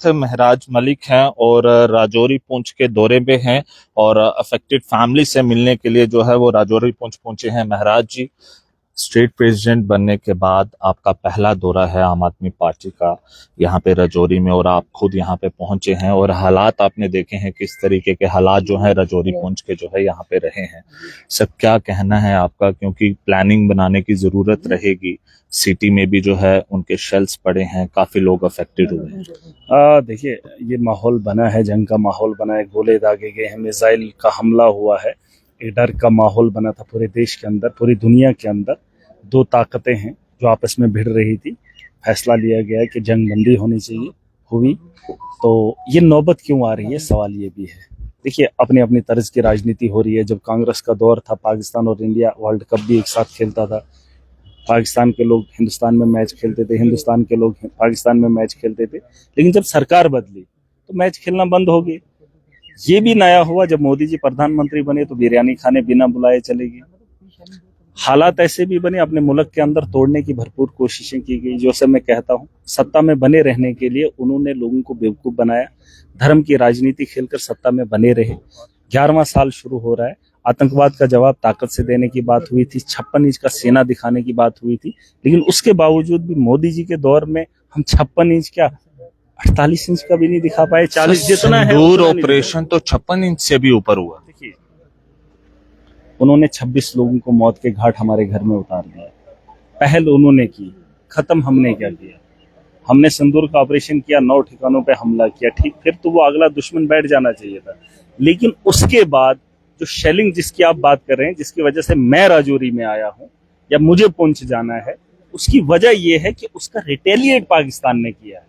महराज मलिक हैं और राजौरी पुंछ के दौरे पे हैं और अफेक्टेड फैमिली से मिलने के लिए जो है वो राजौरी पुंछ पहुंचे हैं। महराज जी, स्टेट प्रेसिडेंट बनने के बाद आपका पहला दौरा है आम आदमी पार्टी का यहाँ पे राजौरी में, और आप खुद यहाँ पे पहुंचे हैं और हालात आपने देखे हैं, किस तरीके के हालात जो है राजौरी पुंछ के जो है यहाँ पे रहे हैं। सब क्या कहना है आपका, क्योंकि प्लानिंग बनाने की जरूरत रहेगी। सिटी में भी जो है उनके शेल्स पड़े हैं, काफी लोग अफेक्टेड हुए हैं। देखिए, ये माहौल बना है, जंग का माहौल बना है, गोले दागे गए हैं, मिसाइल का हमला हुआ है, एक डर का माहौल बना था पूरे देश के अंदर, पूरी दुनिया के अंदर। दो ताकतें हैं जो आपस में भिड़ रही थी। फैसला लिया गया है कि जंग बंदी होनी चाहिए, हुई। तो ये नौबत क्यों आ रही है, सवाल ये भी है। देखिए, अपनी अपनी तर्ज की राजनीति हो रही है। जब कांग्रेस का दौर था, पाकिस्तान और इंडिया वर्ल्ड कप भी एक साथ खेलता था। पाकिस्तान के लोग हिंदुस्तान में मैच खेलते थे, हिंदुस्तान के लोग पाकिस्तान में मैच खेलते थे। लेकिन जब सरकार बदली तो मैच खेलना बंद हो गए। ये भी नया हुआ जब मोदी जी प्रधानमंत्री बने तो बिरयानी खाने बिना बुलाए चले गए। हालात ऐसे भी बने, अपने मुल्क के अंदर तोड़ने की भरपूर कोशिशें की गई। जो मैं कहता हूँ, सत्ता में बने रहने के लिए उन्होंने लोगों को बेवकूफ बनाया, धर्म की राजनीति खेलकर सत्ता में बने रहे। 11वां साल शुरू हो रहा है। आतंकवाद का जवाब ताकत से देने की बात हुई थी, 56 इंच का सेना दिखाने की बात हुई थी, लेकिन उसके बावजूद भी मोदी जी के दौर में हम 56 इंच क्या 48 इंच का भी नहीं दिखा पाए। 40 जितना है सिंदूर ऑपरेशन तो 56 इंच से भी ऊपर हुआ। देखिए, उन्होंने 26 लोगों को मौत के घाट हमारे घर में उतार दिया। पहल उन्होंने की, खत्म हमने क्या किया? हमने सिंदूर का ऑपरेशन किया, 9 ठिकानों पे हमला किया, ठीक। फिर तो वो अगला दुश्मन बैठ जाना चाहिए था। लेकिन उसके बाद जो शेलिंग जिसकी आप बात कर रहे हैं, जिसकी वजह से मैं राजौरी में आया हूं या मुझे पुंछ जाना है, उसकी वजह यह है कि उसका रिटेलिएट पाकिस्तान ने किया है।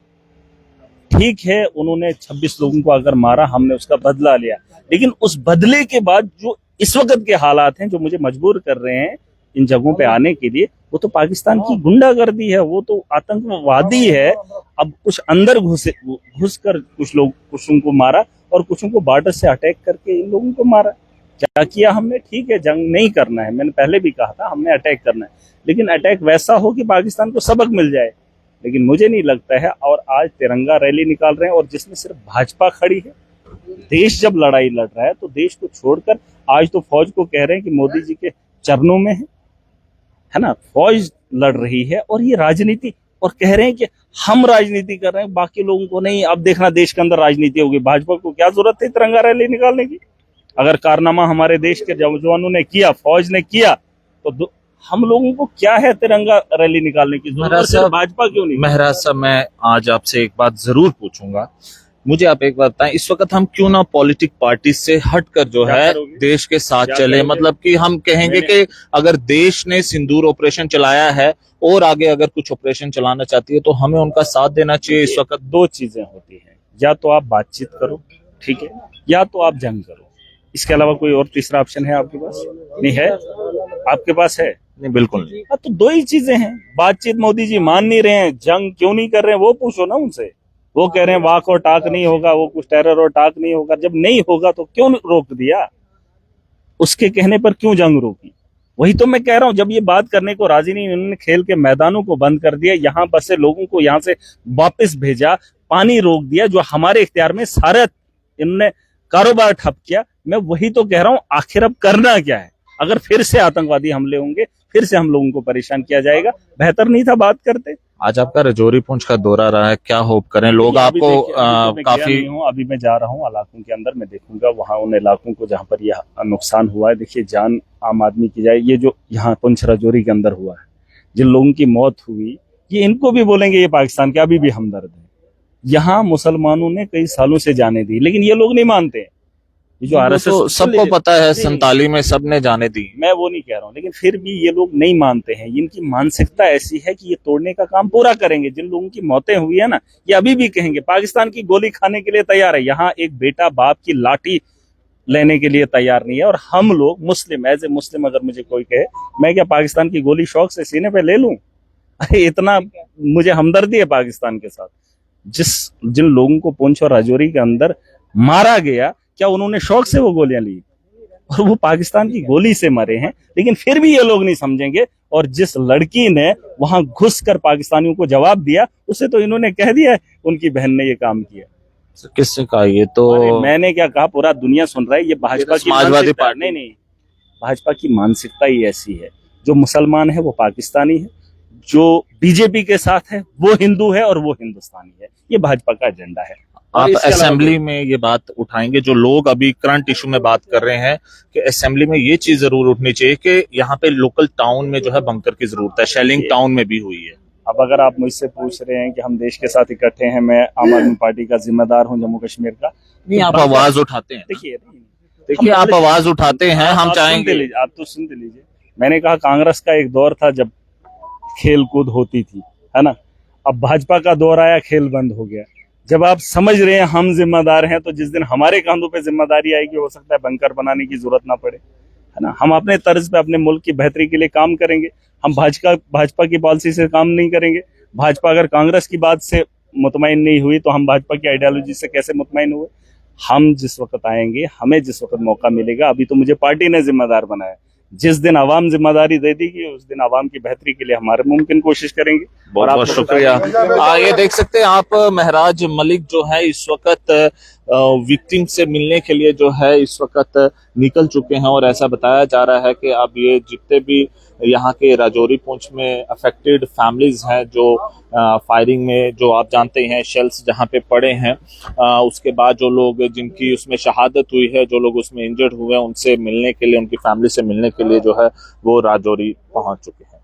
ठीक है, उन्होंने 26 लोगों को अगर मारा, हमने उसका बदला लिया, लेकिन उस बदले के बाद जो इस वक्त के हालात हैं जो मुझे मजबूर कर रहे हैं इन जगहों पे आने के लिए, वो तो पाकिस्तान की गुंडागर्दी है, वो तो आतंकवादी है। अब कुछ अंदर घुस कर कुछ उनको मारा और कुछ को बॉर्डर से अटैक करके इन लोगों को मारा। क्या किया हमने? ठीक है, जंग नहीं करना है, मैंने पहले भी कहा था, हमने अटैक करना है, लेकिन अटैक वैसा हो कि पाकिस्तान को सबक मिल जाए। लेकिन मुझे नहीं लगता है। और आज तिरंगा रैली निकाल रहे हैं और जिसमें सिर्फ भाजपा खड़ी है। देश जब लड़ाई लड़ रहा है तो देश को छोड़कर आज तो फौज को कह रहे हैं कि मोदी जी के चरणों में है ना, फौज लड़ रही है और ये राजनीति, और कह रहे हैं कि हम राजनीति कर रहे हैं, बाकी लोगों को नहीं। अब देखना देश के अंदर राजनीति होगी। भाजपा को क्या जरूरत है तिरंगा रैली निकालने की? अगर कारनामा हमारे देश के जवानों ने किया, फौज ने किया, तो हम लोगों को क्या है तिरंगा रैली निकालने की जरूरत? भाजपा क्यों नहीं? महराज साहब, मैं आज आपसे एक बात जरूर पूछूंगा। मुझे आप एक बात बताएं, इस वक्त हम क्यों ना पॉलिटिक पार्टी से हटकर जो है देश के साथ चले? मतलब कि हम कहेंगे कि अगर देश ने सिंदूर ऑपरेशन चलाया है और आगे अगर कुछ ऑपरेशन चलाना चाहती है तो हमें उनका साथ देना चाहिए। इस वक्त दो चीजें होती हैं, या तो आप बातचीत करो, ठीक है, या तो आप जंग करो। इसके अलावा कोई और तीसरा ऑप्शन है आपके पास? नहीं है। आपके पास है? नहीं, बिल्कुल नहीं। तो दो ही चीजें हैं। बातचीत मोदी जी मान नहीं रहे हैं, जंग क्यों नहीं कर रहे हैं वो पूछो ना उनसे। वो कह रहे हैं वाक और टाक नहीं होगा, वो कुछ टेरर और टाक नहीं होगा। जब नहीं होगा तो क्यों रोक दिया? उसके कहने पर क्यों जंग रोकी? वही तो मैं कह रहा हूं, जब ये बात करने को राजी नहीं, उन्होंने खेल के मैदानों को बंद कर दिया, यहाँ बसे लोगों को यहाँ से वापस भेजा, पानी रोक दिया जो हमारे इख्तियार में, सारा इन्होंने कारोबार ठप किया। मैं वही तो कह रहा हूं, आखिर अब करना क्या है? अगर फिर से आतंकवादी हमले होंगे, फिर से हम लोगों को परेशान किया जाएगा। बेहतर नहीं था बात करते? आज आपका राजौरी पुंछ का दौरा रहा है, क्या होप करें? लोग आपको काफी अभी मैं जा रहा हूँ इलाकों के अंदर, मैं देखूंगा वहां उन इलाकों को जहां पर यह नुकसान हुआ है। देखिए, जान आम आदमी की जाए, ये जो यहाँ पुंछ राजौरी के अंदर हुआ है, जिन लोगों की मौत हुई, ये इनको भी बोलेंगे ये पाकिस्तान के अभी भी हमदर्द है। यहाँ मुसलमानों ने कई सालों से जाने दी, लेकिन ये लोग नहीं मानते। ये जो आरएसएस, तो सबको पता है, 47 में सबने जाने दी। मैं वो नहीं कह रहा हूँ, लेकिन फिर भी ये लोग नहीं मानते हैं। इनकी मानसिकता ऐसी है कि ये तोड़ने का काम पूरा करेंगे। जिन लोगों की मौतें हुई है ना, ये अभी भी कहेंगे पाकिस्तान की गोली खाने के लिए तैयार है। यहाँ एक बेटा बाप की लाठी लेने के लिए तैयार नहीं है। और हम लोग मुस्लिम, एज ए मुस्लिम, अगर मुझे कोई कहे मैं क्या पाकिस्तान की गोली शौक से सीने पे ले लूं? अरे इतना मुझे हमदर्दी है पाकिस्तान के साथ। जिन लोगों को पुंछ और राजौरी के अंदर मारा गया, क्या उन्होंने शौक से वो गोलियां ली? और वो पाकिस्तान की गोली से मरे हैं, लेकिन फिर भी ये लोग नहीं समझेंगे। और जिस लड़की ने वहां घुसकर पाकिस्तानियों को जवाब दिया, उसे तो इन्होंने कह दिया है उनकी बहन ने ये काम किया। किसने कहा ये तो? अरे मैंने क्या कहा, पूरा दुनिया सुन रहा है। ये भाजपा की समाजवादी मानसिकता है। पार्टी। नहीं नहीं, भाजपा की मानसिकता ही ऐसी है। जो मुसलमान है वो पाकिस्तानी है, जो बीजेपी के साथ है वो हिंदू है, और वो हिंदुस्तानी है। ये भाजपा का एजेंडा है। और आप इसके अलावा असेंबली में ये बात उठाएंगे, जो लोग अभी करंट इशू में बात कर रहे हैं कि असेंबली में ये चीज जरूर उठनी चाहिए कि यहाँ पे लोकल टाउन में जो है बंकर की जरूरत है, शेलिंग टाउन में भी हुई है। अब अगर आप मुझसे पूछ रहे हैं कि हम देश के साथ इकट्ठे हैं, मैं आम आदमी पार्टी का जिम्मेदार हूं जम्मू कश्मीर का, नहीं, आप आवाज उठाते हैं। देखिए, आप हम आवाज उठाते हैं, हम आप चाहेंगे। सुनते लीजिए, आप तो सुनते लीजिए। मैंने कहा कांग्रेस का एक दौर था जब खेल कूद होती थी, है ना। अब भाजपा का दौर आया, खेल बंद हो गया। जब आप समझ रहे हैं हम जिम्मेदार हैं, तो जिस दिन हमारे कंधों पे जिम्मेदारी आएगी, हो सकता है बंकर बनाने की जरूरत ना पड़े, है ना। हम अपने तर्ज पे अपने मुल्क की बेहतरी के लिए काम करेंगे। हम भाजपा की पॉलिसी से काम नहीं करेंगे। भाजपा अगर कांग्रेस की बात से मुतमईन नहीं हुई, तो हम भाजपा की आइडियोलॉजी से कैसे मुतमईन हुए। हम जिस वक्त आएंगे, हमें जिस वक्त मौका मिलेगा, अभी तो मुझे पार्टी ने जिम्मेदार बनाया, जिस दिन आवाम जिम्मेदारी दे देगी, उस दिन आवाम की बेहतरी के लिए हमारे मुमकिन कोशिश करेंगे। बहुत बहुत शुक्रिया। ये देख सकते हैं आप, महराज मलिक जो है इस वक्त विक्टिम से मिलने के लिए जो है इस वक्त निकल चुके हैं, और ऐसा बताया जा रहा है कि अब ये जितने भी यहाँ के राजौरी पुंछ में अफेक्टेड फैमिलीज हैं, जो फायरिंग में, जो आप जानते हैं शेल्स जहाँ पे पड़े हैं, उसके बाद जो लोग जिनकी उसमें शहादत हुई है, जो लोग उसमें इंजर्ड हुए हैं, उनसे मिलने के लिए, उनकी फैमिली से मिलने के लिए जो है वो राजौरी पहुंच चुके हैं।